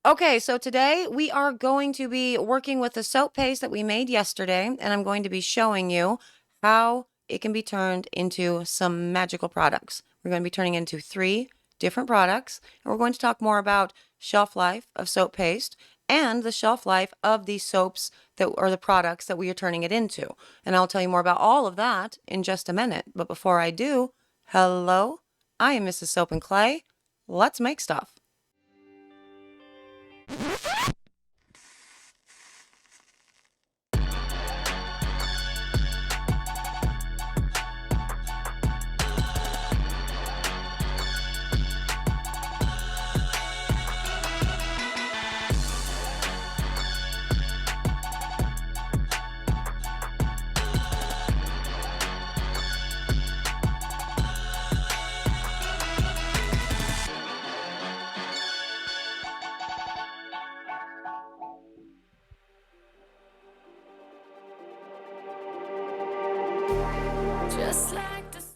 Okay, so today we are going to be working with the soap paste that we made yesterday, and I'm going to be showing you how it can be turned into some magical products. We're going to be turning it into 3 different products, and we're going to talk more about shelf life of soap paste and the shelf life of the soaps that or the products that we are turning it into. And I'll tell you more about all of that in just a minute. But before I do, hello, I am Mrs. Soap and Clay. Let's make stuff.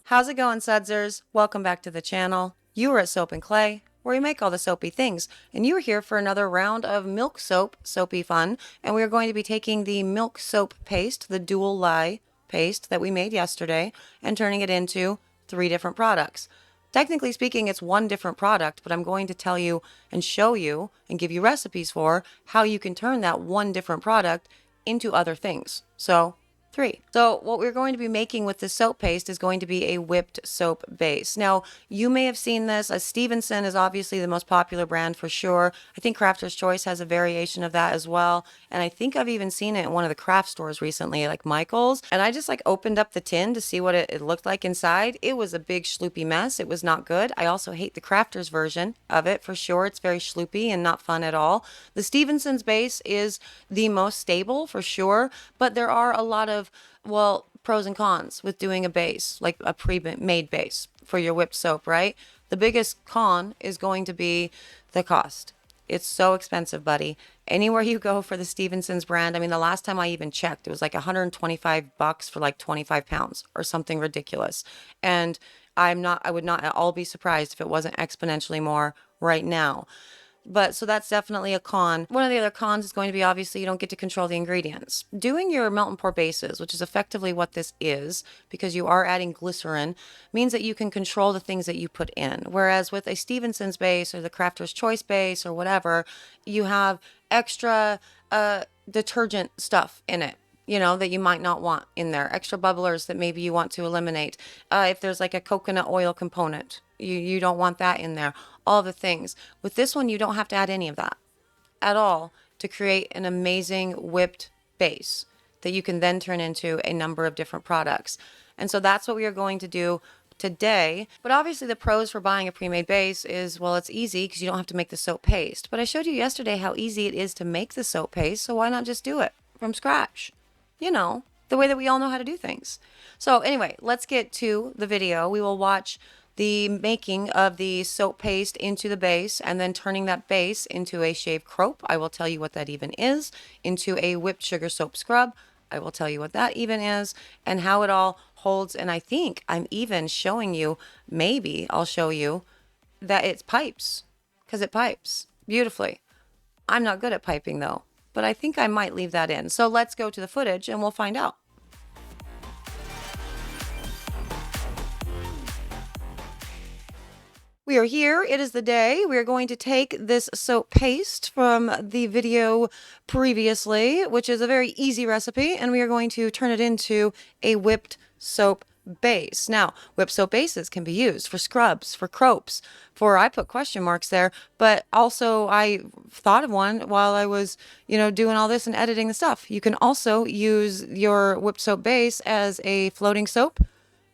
How's it going, Sudsers? Welcome back to the channel. You are at Soap and Clay, where we make all the soapy things, and you are here for another round of milk soap, soapy fun, and we are going to be taking the milk soap paste, the dual lye paste that we made yesterday, and turning it into 3 different products. Technically speaking, it's 1 different product, but I'm going to tell you and show you and give you recipes for how you can turn that 1 different product into other things. So 3. So what we're going to be making with this soap paste is going to be a whipped soap base. Now, you may have seen this. Stevenson is obviously the most popular brand for sure. I think Crafter's Choice has a variation of that as well. And I think I've even seen it in one of the craft stores recently, like Michael's. And I just opened up the tin to see what it looked like inside. It was a big schloopy mess. It was not good. I also hate the Crafter's version of it for sure. It's very schloopy and not fun at all. The Stevenson's base is the most stable for sure, but there are a lot of pros and cons with doing a base, like a pre-made base for your whipped soap, right? The biggest con is going to be the cost. It's so expensive, buddy. Anywhere you go for the Stevenson's brand, I mean, the last time I even checked, it was like $125 for like 25 pounds or something ridiculous. And I would not at all be surprised if it wasn't exponentially more right now. But so that's definitely a con. One of the other cons is going to be obviously you don't get to control the ingredients. Doing your melt and pour bases, which is effectively what this is, because you are adding glycerin, means that you can control the things that you put in. Whereas with a Stevenson's base or the Crafter's Choice base or whatever, you have extra detergent stuff in it, that you might not want in there. Extra bubblers that maybe you want to eliminate. If there's like a coconut oil component, you don't want that in there. All the things. With this one, you don't have to add any of that at all to create an amazing whipped base that you can then turn into a number of different products. And so that's what we are going to do today. But obviously the pros for buying a pre-made base is, well, it's easy because you don't have to make the soap paste. But I showed you yesterday how easy it is to make the soap paste, so why not just do it from scratch? The way that we all know how to do things. So anyway, let's get to the video. We will watch the making of the soap paste into the base and then turning that base into a shaved croap. I will tell you what that even is. Into a whipped sugar soap scrub. I will tell you what that even is and how it all holds. And I think I'm even showing you, maybe I'll show you that it pipes, because it pipes beautifully. I'm not good at piping though, but I think I might leave that in. So let's go to the footage and we'll find out. We are here. It is the day. We are going to take this soap paste from the video previously, which is a very easy recipe, and we are going to turn it into a whipped soap base. Now, whipped soap bases can be used for scrubs, for croaps, I put question marks there, but also I thought of one while I was, doing all this and editing the stuff. You can also use your whipped soap base as a floating soap,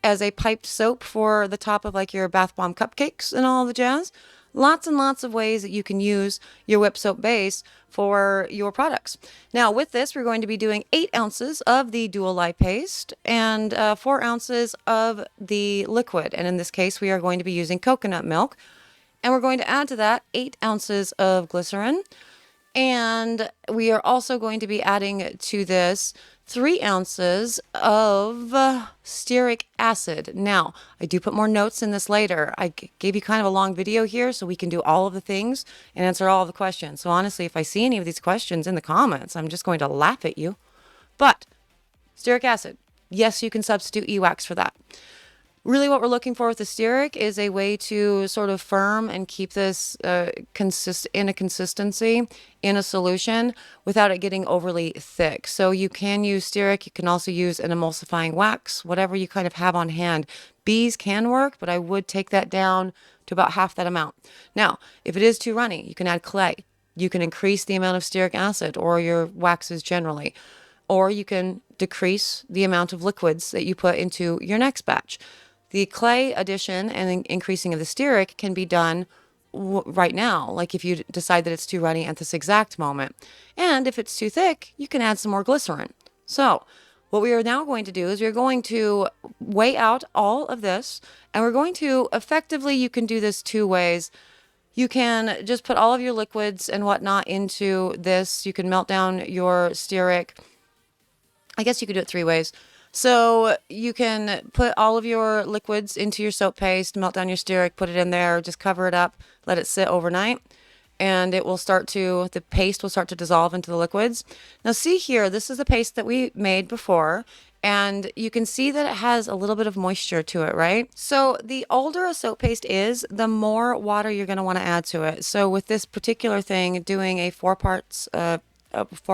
as a piped soap for the top of like your bath bomb cupcakes and all the jazz. Lots and lots of ways that you can use your whipped soap base for your products. Now with this, we're going to be doing 8 ounces of the dual lye paste and 4 ounces of the liquid. And in this case, we are going to be using coconut milk. And we're going to add to that 8 ounces of glycerin. And we are also going to be adding to this 3 ounces of stearic acid. Now, I do put more notes in this later. I gave you kind of a long video here so we can do all of the things and answer all of the questions. So honestly, if I see any of these questions in the comments, I'm just going to laugh at you. But stearic acid, yes, you can substitute e-wax for that. Really what we're looking for with the stearic is a way to sort of firm and keep this in a consistency in a solution without it getting overly thick. So you can use stearic. You can also use an emulsifying wax, whatever you kind of have on hand. Bees can work, but I would take that down to about half that amount. Now, if it is too runny, you can add clay. You can increase the amount of stearic acid or your waxes generally, or you can decrease the amount of liquids that you put into your next batch. The clay addition and increasing of the stearic can be done right now, like if you decide that it's too runny at this exact moment. And if it's too thick, you can add some more glycerin. So what we are now going to do is we're going to weigh out all of this, and we're going to effectively, you can do this 2 ways. You can just put all of your liquids and whatnot into this. You can melt down your stearic. I guess you could do it 3 ways. So you can put all of your liquids into your soap paste, melt down your stearic, put it in there, just cover it up, let it sit overnight, and it will the paste will start to dissolve into the liquids. Now see here, this is the paste that we made before, and you can see that it has a little bit of moisture to it, right? So the older a soap paste is, the more water you're going to want to add to it. So with this particular thing, doing a 4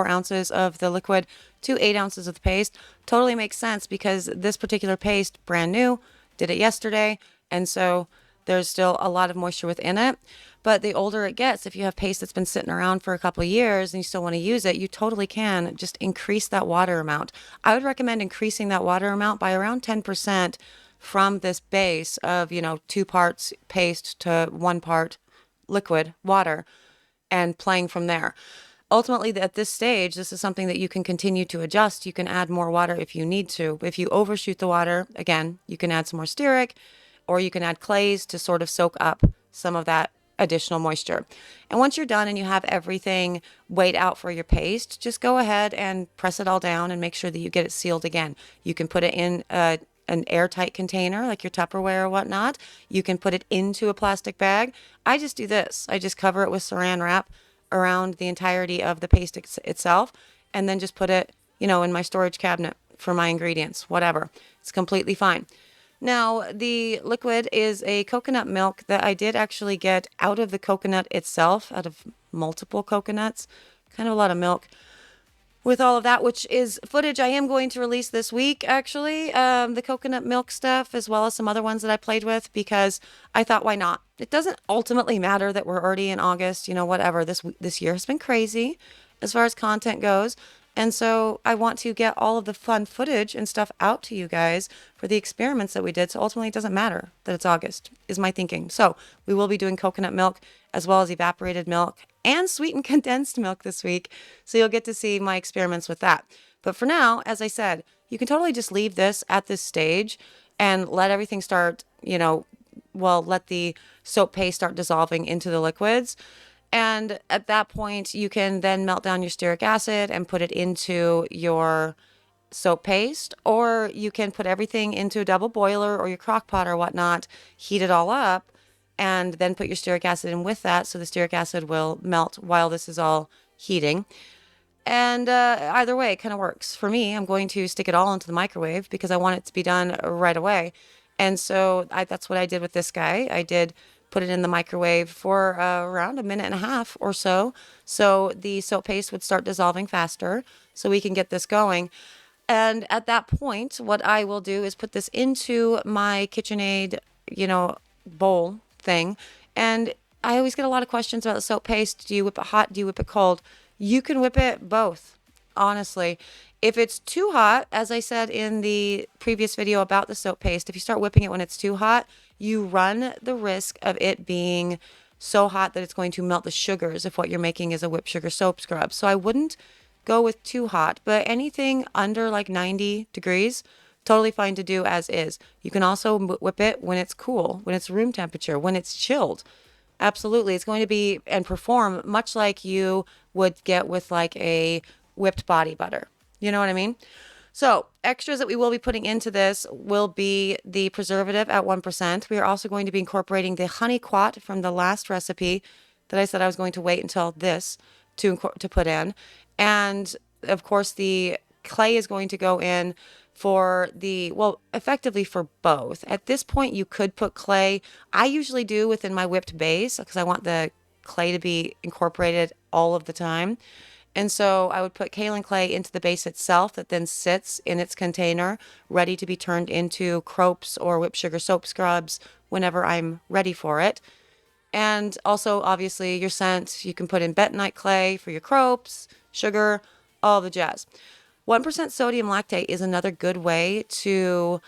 ounces of the liquid to 8 ounces of the paste totally makes sense, because this particular paste, brand new, did it yesterday, and so there's still a lot of moisture within it. But the older it gets, if you have paste that's been sitting around for a couple of years and you still want to use it, you totally can just increase that water amount. I would recommend increasing that water amount by around 10% from this base of 2 parts paste to 1 part liquid water, and playing from there. Ultimately, at this stage, this is something that you can continue to adjust. You can add more water if you need to. If you overshoot the water, again, you can add some more stearic, or you can add clays to sort of soak up some of that additional moisture. And once you're done and you have everything weighed out for your paste, just go ahead and press it all down and make sure that you get it sealed again. You can put it in an airtight container like your Tupperware or whatnot. You can put it into a plastic bag. I just do this. I just cover it with saran wrap around the entirety of the paste itself, and then just put it, in my storage cabinet for my ingredients, whatever. It's completely fine. Now, the liquid is a coconut milk that I did actually get out of the coconut itself, out of multiple coconuts, kind of a lot of milk. With all of that, which is footage I am going to release this week, actually, the coconut milk stuff, as well as some other ones that I played with, because I thought, why not? It doesn't ultimately matter that we're already in August, whatever. This year has been crazy as far as content goes. And so I want to get all of the fun footage and stuff out to you guys for the experiments that we did. So ultimately, it doesn't matter that it's August, is my thinking. So we will be doing coconut milk as well as evaporated milk and sweetened condensed milk this week. So you'll get to see my experiments with that. But for now, as I said, you can totally just leave this at this stage and let everything start, let the soap paste start dissolving into the liquids. And at that point, you can then melt down your stearic acid and put it into your soap paste, or you can put everything into a double boiler or your crock pot or whatnot, heat it all up, and then put your stearic acid in with that, so the stearic acid will melt while this is all heating. And either way, it kind of works. For me, I'm going to stick it all into the microwave because I want it to be done right away. And so that's what I did with this guy. I did put it in the microwave for around a minute and a half or so the soap paste would start dissolving faster, so we can get this going. And at that point, what I will do is put this into my KitchenAid, bowl thing. And I always get a lot of questions about the soap paste. Do you whip it hot? Do you whip it cold? You can whip it both, honestly. If it's too hot, as I said in the previous video about the soap paste, if you start whipping it when it's too hot, you run the risk of it being so hot that it's going to melt the sugars if what you're making is a whipped sugar soap scrub. So I wouldn't go with too hot, but anything under like 90 degrees, totally fine to do as is. You can also whip it when it's cool, when it's room temperature, when it's chilled. Absolutely. It's going to be and perform much like you would get with like a whipped body butter. You know what I mean? So, extras that we will be putting into this will be the preservative at 1%. We are also going to be incorporating the honey quat from the last recipe that I said I was going to wait until this to put in. And of course, the clay is going to go in for well, effectively for both. At this point, you could put clay. I usually do within my whipped base because I want the clay to be incorporated all of the time. And so I would put kaolin clay into the base itself that then sits in its container, ready to be turned into Croaps or whipped sugar soap scrubs whenever I'm ready for it. And also, obviously, your scent, you can put in bentonite clay for your Croaps, sugar, all the jazz. 1% sodium lactate is another good way to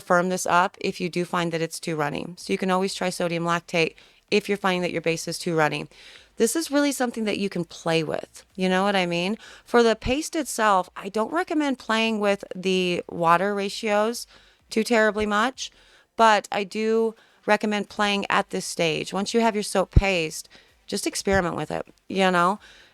firm this up if you do find that it's too runny. So you can always try sodium lactate if you're finding that your base is too runny. This is really something that you can play with. You know what I mean? For the paste itself, I don't recommend playing with the water ratios too terribly much, but I do recommend playing at this stage. Once you have your soap paste, just experiment with it,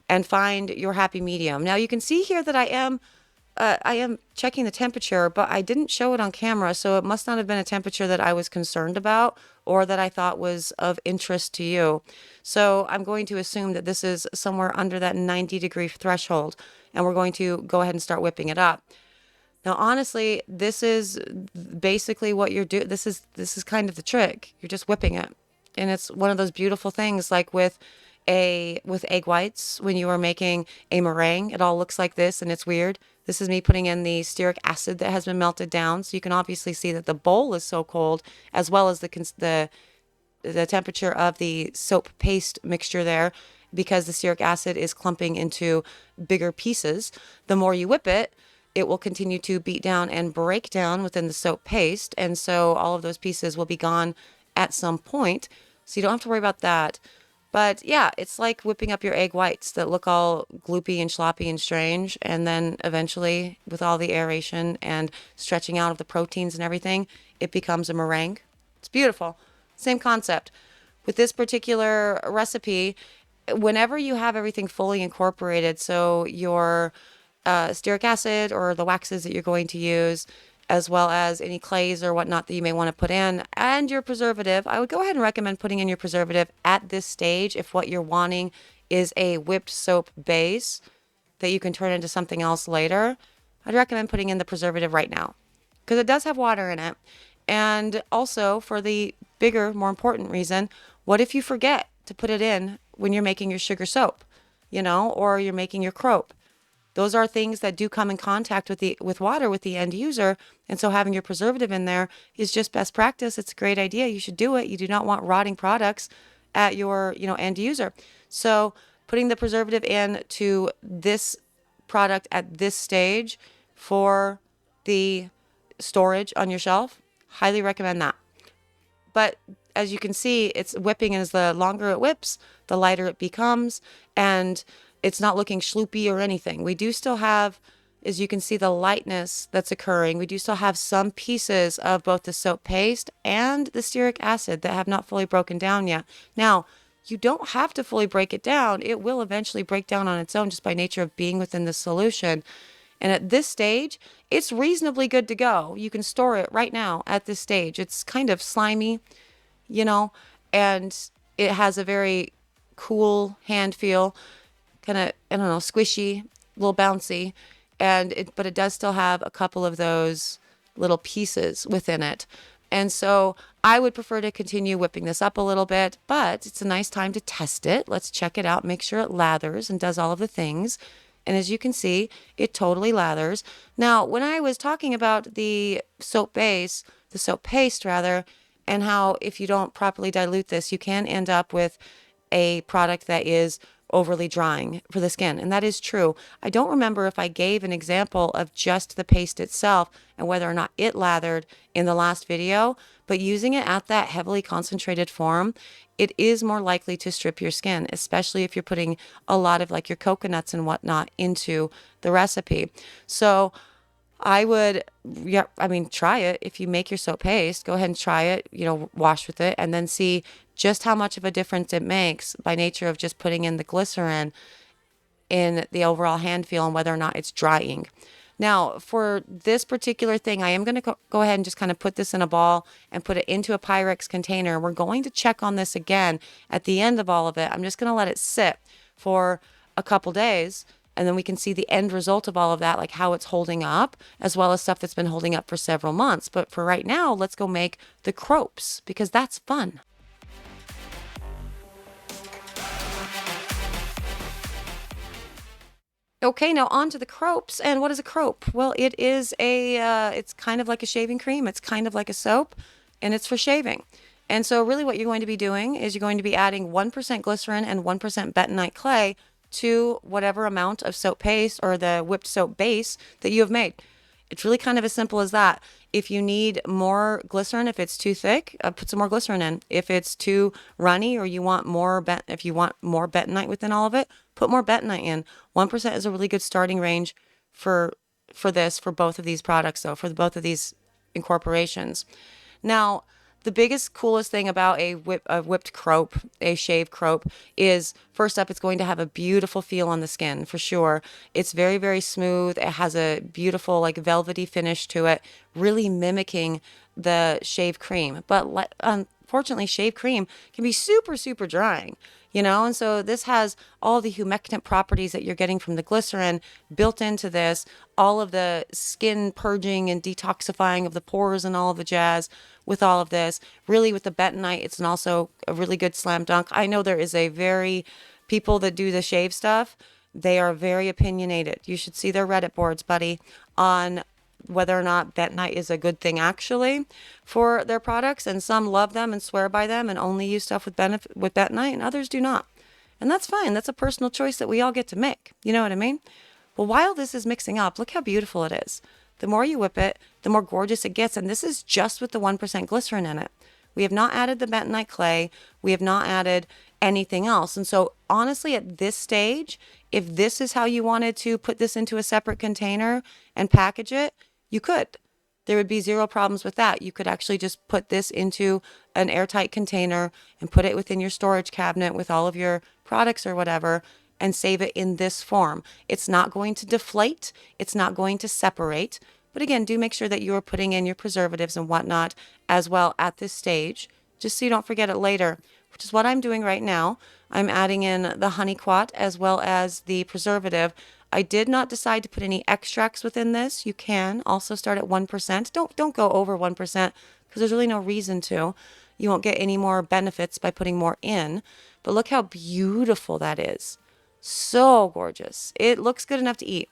and find your happy medium. Now you can see here that I am checking the temperature, but I didn't show it on camera, so it must not have been a temperature that I was concerned about or that I thought was of interest to you. So I'm going to assume that this is somewhere under that 90-degree threshold, and we're going to go ahead and start whipping it up. Now, honestly, this is basically what you're doing. This is kind of the trick. You're just whipping it, and it's one of those beautiful things, like with egg whites when you are making a meringue. It all looks like this, and it's weird. This is me putting in the stearic acid that has been melted down, so you can obviously see that the bowl is so cold, as well as the temperature of the soap paste mixture there, because the stearic acid is clumping into bigger pieces. The more you whip it, it will continue to beat down and break down within the soap paste, and so all of those pieces will be gone at some point, so you don't have to worry about that. But yeah, it's like whipping up your egg whites that look all gloopy and sloppy and strange. And then eventually, with all the aeration and stretching out of the proteins and everything, it becomes a meringue. It's beautiful. Same concept. With this particular recipe, whenever you have everything fully incorporated, so your stearic acid or the waxes that you're going to use, as well as any clays or whatnot that you may want to put in, and your preservative. I would go ahead and recommend putting in your preservative at this stage if what you're wanting is a whipped soap base that you can turn into something else later. I'd recommend putting in the preservative right now because it does have water in it. And also, for the bigger, more important reason, what if you forget to put it in when you're making your sugar soap, or you're making your croap? Those are things that do come in contact with water with the end user. And so having your preservative in there is just best practice. It's a great idea. You should do it. You do not want rotting products at your, end user. So putting the preservative in to this product at this stage for the storage on your shelf, highly recommend that. But as you can see, it's whipping, and as the longer it whips, the lighter it becomes, and it's not looking schloopy or anything. We do still have, as you can see, the lightness that's occurring. We do still have some pieces of both the soap paste and the stearic acid that have not fully broken down yet. Now, you don't have to fully break it down. It will eventually break down on its own just by nature of being within the solution. And at this stage, it's reasonably good to go. You can store it right now at this stage. It's kind of slimy, and it has a very cool hand feel. Kind of, I don't know, squishy, a little bouncy, but it does still have a couple of those little pieces within it. And so I would prefer to continue whipping this up a little bit, but it's a nice time to test it. Let's check it out, make sure it lathers and does all of the things. And as you can see, it totally lathers. Now, when I was talking about the soap paste rather, and how if you don't properly dilute this, you can end up with a product that is overly drying for the skin. And that is true. I don't remember if I gave an example of just the paste itself and whether or not it lathered in the last video, but using it at that heavily concentrated form, it is more likely to strip your skin, especially if you're putting a lot of like your coconuts and whatnot into the recipe. So I would, try it. If you make your soap paste, go ahead and try it, wash with it, and then see just how much of a difference it makes by nature of just putting in the glycerin in the overall hand feel and whether or not it's drying. Now, for this particular thing, I am going to go ahead and just kind of put this in a ball and put it into a Pyrex container. We're going to check on this again at the end of all of it. I'm just going to let it sit for a couple days, and then we can see the end result of all of that, like how it's holding up, as well as stuff that's been holding up for several months. But for right now, let's go make the croaps because that's fun. Okay, now on to the croaps. And what is a croap? Well, it is it's kind of like a shaving cream. It's kind of like a soap, and it's for shaving. And so really what you're going to be doing is you're going to be adding 1% glycerin and 1% bentonite clay to whatever amount of soap paste or the whipped soap base that you have made. It's really kind of as simple as that. If you need more glycerin, if it's too thick, put some more glycerin in. If it's too runny or you want more if you want more bentonite within all of it, put more bentonite in. 1% is a really good starting range for both of these products though, for both of these incorporations. Now, the biggest, coolest thing about a whipped croap, a shaved croap, is first up, it's going to have a beautiful feel on the skin for sure. It's very, very smooth. It has a beautiful, like velvety finish to it, really mimicking the shaved cream. But unfortunately, shaved cream can be super, super drying. And so this has all the humectant properties that you're getting from the glycerin built into this, all of the skin purging and detoxifying of the pores and all of the jazz with all of this. Really with the bentonite, it's also a really good slam dunk. I know there is people that do the shave stuff, they are very opinionated. You should see their Reddit boards, buddy, on whether or not bentonite is a good thing actually for their products. And some love them and swear by them and only use stuff with bentonite, and others do not. And that's fine. That's a personal choice that we all get to make. You know what I mean? Well, while this is mixing up, look how beautiful it is. The more you whip it, the more gorgeous it gets. And this is just with the 1% glycerin in it. We have not added the bentonite clay. We have not added anything else. And so honestly, at this stage, if this is how you wanted to put this into a separate container and package it, you could. There would be zero problems with that. You could actually just put this into an airtight container and put it within your storage cabinet with all of your products or whatever and save it in this form. It's not going to deflate. It's not going to separate. But again, do make sure that you are putting in your preservatives and whatnot as well at this stage, just so you don't forget it later, which is what I'm doing right now. I'm adding in the honey quat as well as the preservative. I did not decide to put any extracts within this. You can also start at 1%. Don't go over 1% because there's really no reason to. You won't get any more benefits by putting more in. But look how beautiful that is. So gorgeous. It looks good enough to eat,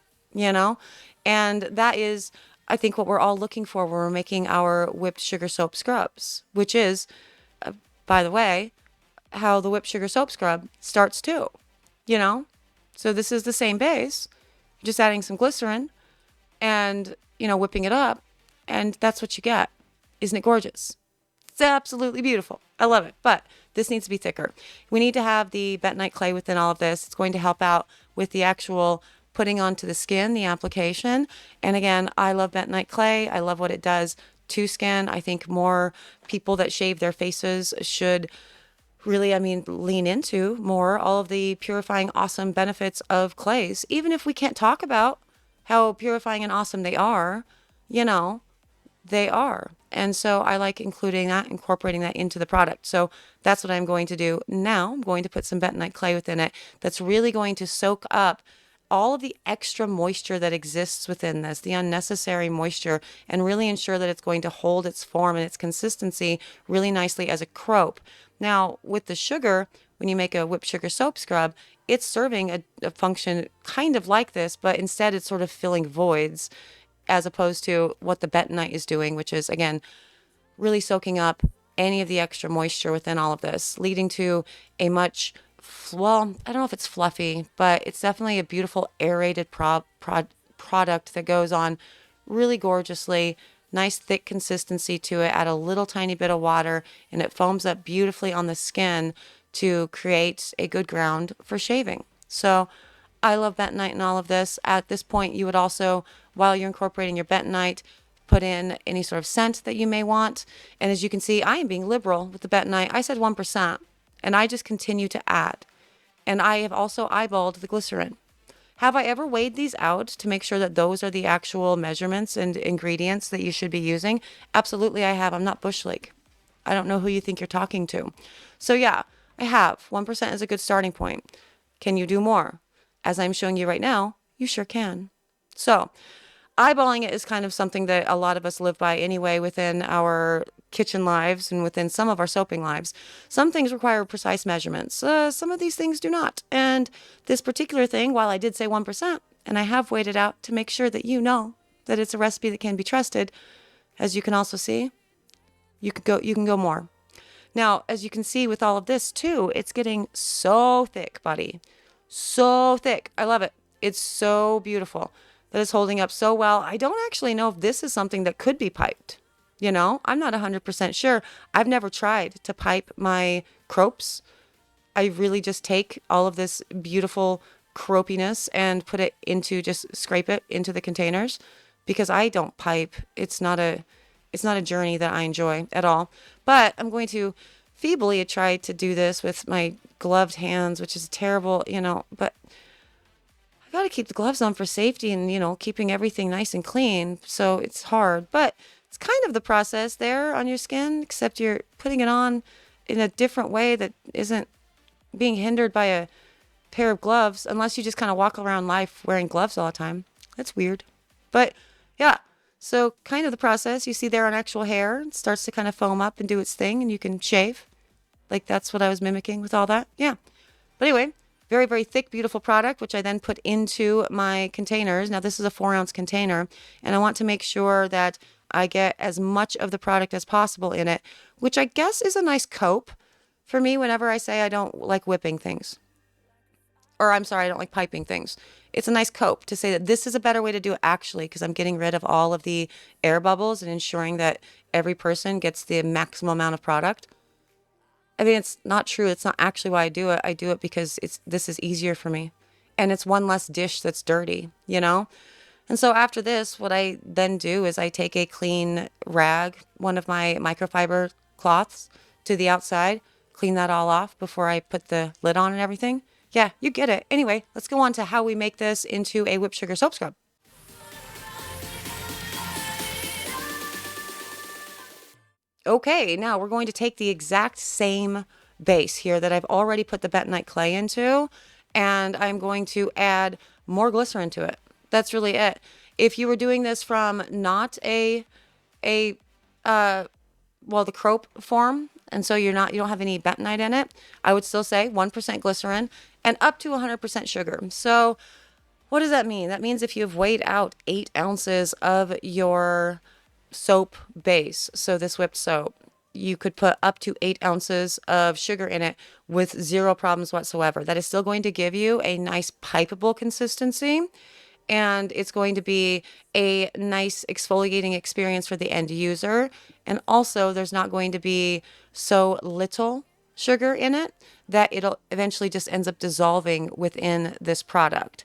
And that is, I think, what we're all looking for when we're making our whipped sugar soap scrubs, which is, by the way, how the whipped sugar soap scrub starts too, So this is the same base, just adding some glycerin and, whipping it up. And that's what you get. Isn't it gorgeous? It's absolutely beautiful. I love it. But this needs to be thicker. We need to have the bentonite clay within all of this. It's going to help out with the actual putting onto the skin, the application. And again, I love bentonite clay. I love what it does to skin. I think more people that shave their faces should really, lean into more all of the purifying, awesome benefits of clays. Even if we can't talk about how purifying and awesome they are, they are. And so I like incorporating that into the product. So that's what I'm going to do now. I'm going to put some bentonite clay within it. That's really going to soak up all of the extra moisture that exists within this, the unnecessary moisture, and really ensure that it's going to hold its form and its consistency really nicely as a croap. Now, with the sugar, when you make a whipped sugar soap scrub, it's serving a function kind of like this, but instead it's sort of filling voids as opposed to what the bentonite is doing, which is, again, really soaking up any of the extra moisture within all of this, leading to a much, I don't know if it's fluffy, but it's definitely a beautiful aerated product that goes on really gorgeously. Nice thick consistency to it. Add a little tiny bit of water and it foams up beautifully on the skin to create a good ground for shaving. So I love bentonite and all of this. At this point, you would also, while you're incorporating your bentonite, put in any sort of scent that you may want. And as you can see, I am being liberal with the bentonite. I said 1%, and I just continue to add. And I have also eyeballed the glycerin. Have I ever weighed these out to make sure that those are the actual measurements and ingredients that you should be using? Absolutely, I have. I'm not Bush League. I don't know who you think you're talking to. So yeah, I have. 1% is a good starting point. Can you do more? As I'm showing you right now, you sure can. So eyeballing it is kind of something that a lot of us live by anyway within our kitchen lives and within some of our soaping lives. Some things require precise measurements. Some of these things do not. And this particular thing, while I did say 1%, and I have weighed it out to make sure that you know that it's a recipe that can be trusted, as you can also see, you can go more. Now, as you can see with all of this too, it's getting so thick, buddy. So thick. I love it. It's so beautiful. That is holding up so well. I don't actually know if this is something that could be piped. I'm not 100% sure. I've never tried to pipe my croaps. I really just take all of this beautiful croapiness and put it into, just scrape it into the containers because I don't pipe. It's not a journey that I enjoy at all. But I'm going to feebly try to do this with my gloved hands, which is terrible, but I got to keep the gloves on for safety and, keeping everything nice and clean. So it's hard, but it's kind of the process there on your skin, except you're putting it on in a different way that isn't being hindered by a pair of gloves, unless you just kind of walk around life wearing gloves all the time. That's weird. But yeah, so kind of the process you see there on actual hair, it starts to kind of foam up and do its thing, and you can shave. Like that's what I was mimicking with all that. Yeah. But anyway, very, very thick, beautiful product, which I then put into my containers. Now, this is a 4-ounce container, and I want to make sure that I get as much of the product as possible in it, which I guess is a nice cope for me whenever I say I don't like whipping things. Or I'm sorry, I don't like piping things. It's a nice cope to say that this is a better way to do it actually, because I'm getting rid of all of the air bubbles and ensuring that every person gets the maximum amount of product. I mean, it's not true. It's not actually why I do it. I do it because this is easier for me. And it's one less dish that's dirty. And so after this, what I then do is I take a clean rag, one of my microfiber cloths, to the outside, clean that all off before I put the lid on and everything. Yeah, you get it. Anyway, let's go on to how we make this into a whipped sugar soap scrub. Okay, now we're going to take the exact same base here that I've already put the bentonite clay into, and I'm going to add more glycerin to it. That's really it. If you were doing this from not the croap form, and so you don't have any bentonite in it, I would still say 1% glycerin and up to 100% sugar. So what does that mean? That means if you've weighed out 8 ounces of your soap base, so this whipped soap, you could put up to 8 ounces of sugar in it with zero problems whatsoever. That is still going to give you a nice pipeable consistency, and it's going to be a nice exfoliating experience for the end user. And also, there's not going to be so little sugar in it that it'll eventually just ends up dissolving within this product.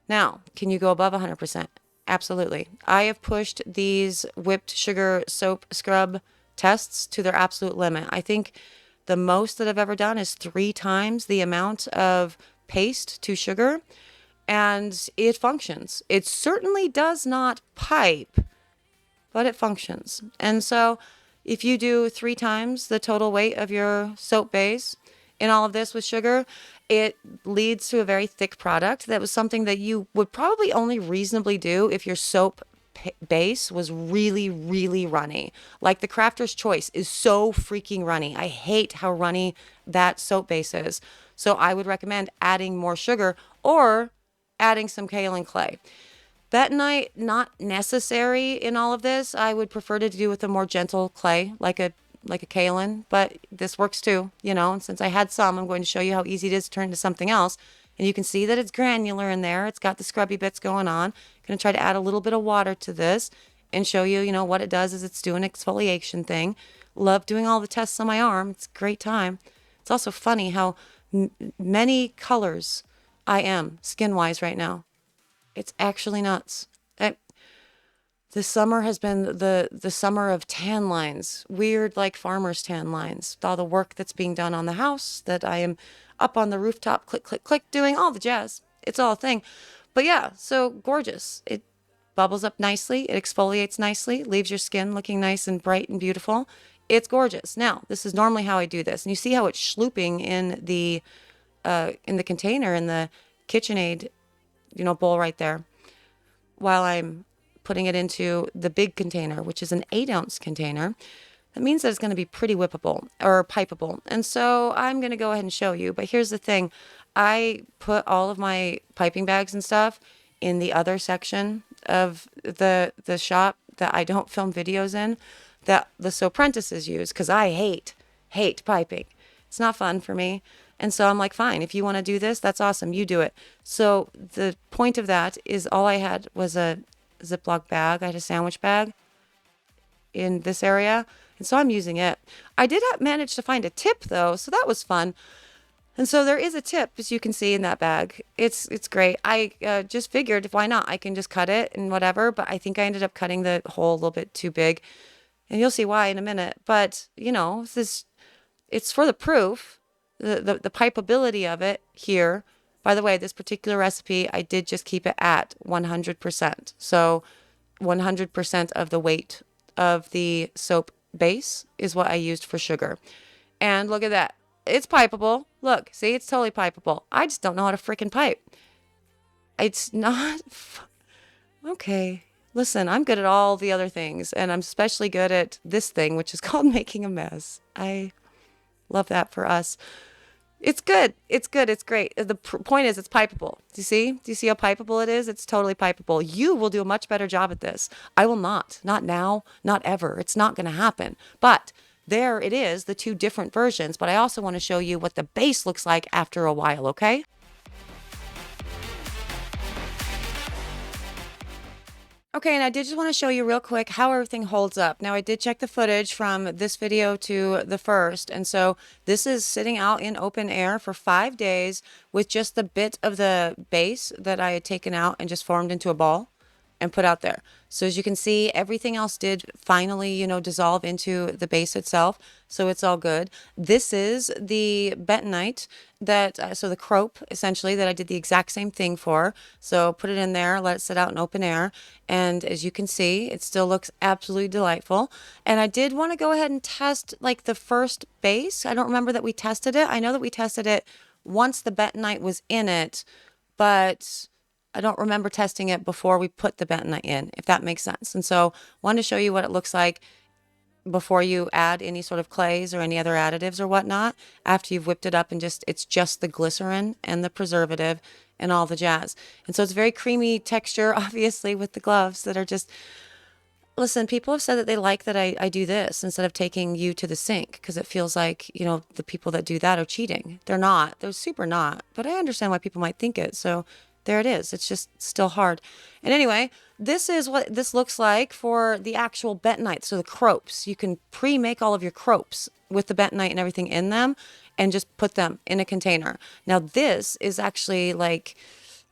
Now, can you go above 100%? Absolutely. I have pushed these whipped sugar soap scrub tests to their absolute limit. I think the most that I've ever done is 3 times the amount of paste to sugar, and it functions. It certainly does not pipe, but it functions. And so if you do 3 times the total weight of your soap base in all of this with sugar, it leads to a very thick product. That was something that you would probably only reasonably do if your soap base was really, really runny. Like the Crafter's Choice is so freaking runny. I hate how runny that soap base is. So I would recommend adding more sugar or adding some kaolin clay. Bentonite, not necessary in all of this. I would prefer to do with a more gentle clay, like a kaolin, but this works too, and since I had some, I'm going to show you how easy it is to turn into something else. And you can see that it's granular in there. It's got the scrubby bits going on. I'm going to try to add a little bit of water to this and show you, what it does is it's doing an exfoliation thing. Love doing all the tests on my arm. It's a great time. It's also funny how many colors I am skin-wise right now. It's actually nuts. This summer has been the summer of tan lines, weird like farmer's tan lines. All the work that's being done on the house, that I am up on the rooftop, click, click, click, doing all the jazz. It's all a thing. But yeah, so gorgeous. It bubbles up nicely, it exfoliates nicely, leaves your skin looking nice and bright and beautiful. It's gorgeous. Now, this is normally how I do this. And you see how it's schlooping in the container in the KitchenAid, bowl right there, while I'm putting it into the big container, which is an 8-ounce container. That means that it's going to be pretty whippable or pipeable. And so I'm going to go ahead and show you. But here's the thing. I put all of my piping bags and stuff in the other section of the shop that I don't film videos in, that the Soapprentices use, because I hate piping. It's not fun for me. And so I'm like, fine, if you want to do this, that's awesome. You do it. So the point of that is all I had was a Ziploc bag. I had a sandwich bag in this area. And so I'm using it. I did manage to find a tip though, so that was fun. And so there is a tip, as you can see in that bag. It's great. I just figured, why not? I can just cut it and whatever. But I think I ended up cutting the hole a little bit too big. And you'll see why in a minute. But, it's for the proof, the pipeability of it here. By the way, this particular recipe, I did just keep it at 100%. So 100% of the weight of the soap base is what I used for sugar. And look at that. It's pipeable. Look, see, it's totally pipeable. I just don't know how to freaking pipe. It's not... Okay. Listen, I'm good at all the other things, and I'm especially good at this thing, which is called making a mess. I love that for us. It's good. It's good. It's great. The point is, it's pipeable. Do you see? Do you see how pipeable it is? It's totally pipeable. You will do a much better job at this. I will not. Not now. Not ever. It's not going to happen. But there it is, the two different versions. But I also want to show you what the base looks like after a while, okay? Okay, and I did just want to show you real quick how everything holds up. Now, I did check the footage from this video to the first, and so this is sitting out in open air for 5 days with just the bit of the base that I had taken out and just formed into a ball and put out there. So as you can see, everything else did finally, dissolve into the base itself. So it's all good. This is the bentonite that, so the croap essentially that I did the exact same thing for. So put it in there, let it sit out in open air. And as you can see, it still looks absolutely delightful. And I did want to go ahead and test like the first base. I don't remember that we tested it. I know that we tested it once the bentonite was in it, but I don't remember testing it before we put the bentonite in, if that makes sense. And so I wanted to show you what it looks like before you add any sort of clays or any other additives or whatnot, after you've whipped it up and it's just the glycerin and the preservative and all the jazz. And so it's very creamy texture, obviously, with the gloves that are just... Listen, people have said that they like that I do this instead of taking you to the sink because it feels like, the people that do that are cheating. They're not. They're super not. But I understand why people might think it. So there it is. It's just still hard. And anyway, this is what this looks like for the actual bentonite. So the croaps, you can pre-make all of your croaps with the bentonite and everything in them and just put them in a container. Now this is actually like,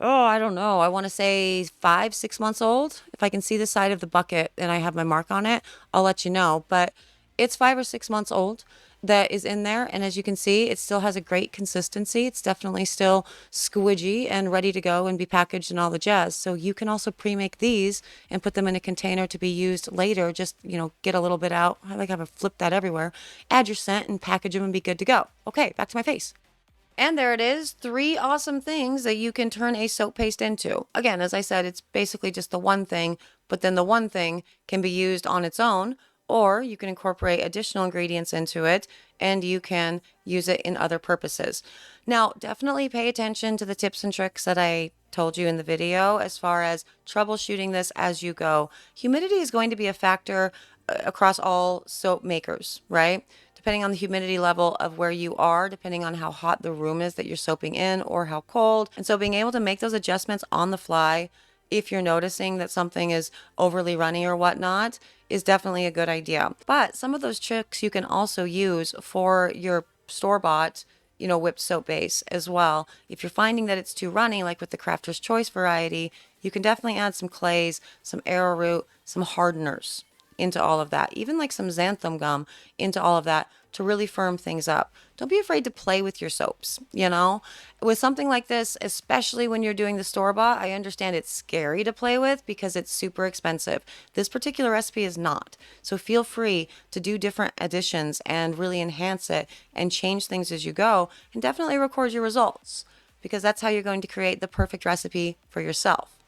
I don't know. I want to say 5-6 months old. If I can see the side of the bucket and I have my mark on it, I'll let you know. But it's 5 or 6 months old that is in there. And as you can see, it still has a great consistency. It's definitely still squidgy and ready to go and be packaged and all the jazz. So you can also pre-make these and put them in a container to be used later. Just, get a little bit out. I like how I flip that everywhere. Add your scent and package them and be good to go. Okay, back to my face. And there it is, 3 awesome things that you can turn a soap paste into. Again, as I said, it's basically just the one thing, but then the one thing can be used on its own, or you can incorporate additional ingredients into it and you can use it in other purposes. Now, definitely pay attention to the tips and tricks that I told you in the video as far as troubleshooting this as you go. Humidity is going to be a factor across all soap makers, right? Depending on the humidity level of where you are, depending on how hot the room is that you're soaping in or how cold. And so being able to make those adjustments on the fly, if you're noticing that something is overly runny or whatnot, is definitely a good idea. But some of those tricks you can also use for your store-bought, whipped soap base as well. If you're finding that it's too runny, like with the Crafter's Choice variety, you can definitely add some clays, some arrowroot, some hardeners into all of that, even like some xanthan gum into all of that to really firm things up. Don't be afraid to play with your soaps, you know? With something like this, especially when you're doing the store-bought, I understand it's scary to play with because it's super expensive. This particular recipe is not. So feel free to do different additions and really enhance it and change things as you go, and definitely record your results, because that's how you're going to create the perfect recipe for yourself.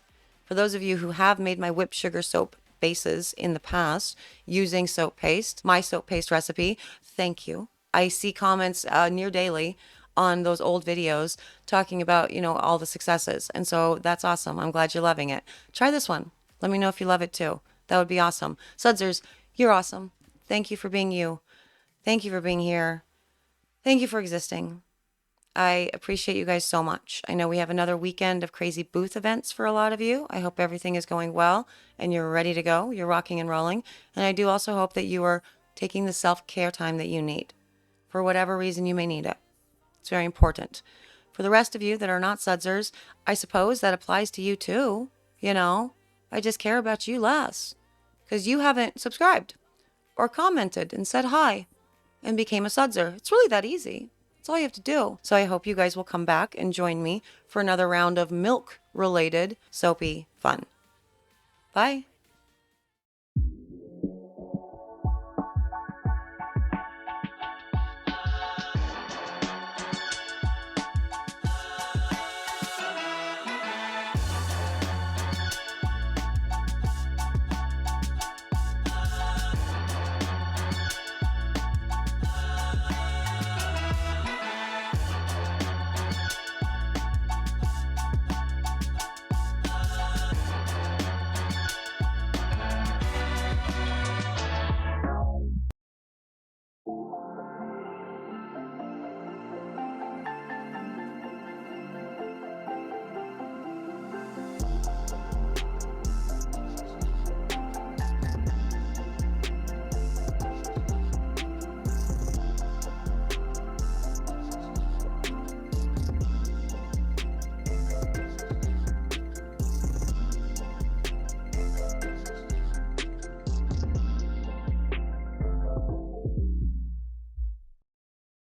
For those of you who have made my whipped sugar soap bases in the past using soap paste, my soap paste recipe, thank you. I see comments near daily on those old videos talking about, all the successes. And so that's awesome. I'm glad you're loving it. Try this one. Let me know if you love it too. That would be awesome. Sudsers, you're awesome. Thank you for being you. Thank you for being here. Thank you for existing. I appreciate you guys so much. I know we have another weekend of crazy booth events for a lot of you. I hope everything is going well and you're ready to go. You're rocking and rolling. And I do also hope that you are taking the self-care time that you need for whatever reason you may need it. It's very important. For the rest of you that are not Sudsers, I suppose that applies to you too. I just care about you less because you haven't subscribed or commented and said hi and became a Sudser. It's really that easy. That's all you have to do. So I hope you guys will come back and join me for another round of milk-related soapy fun. Bye.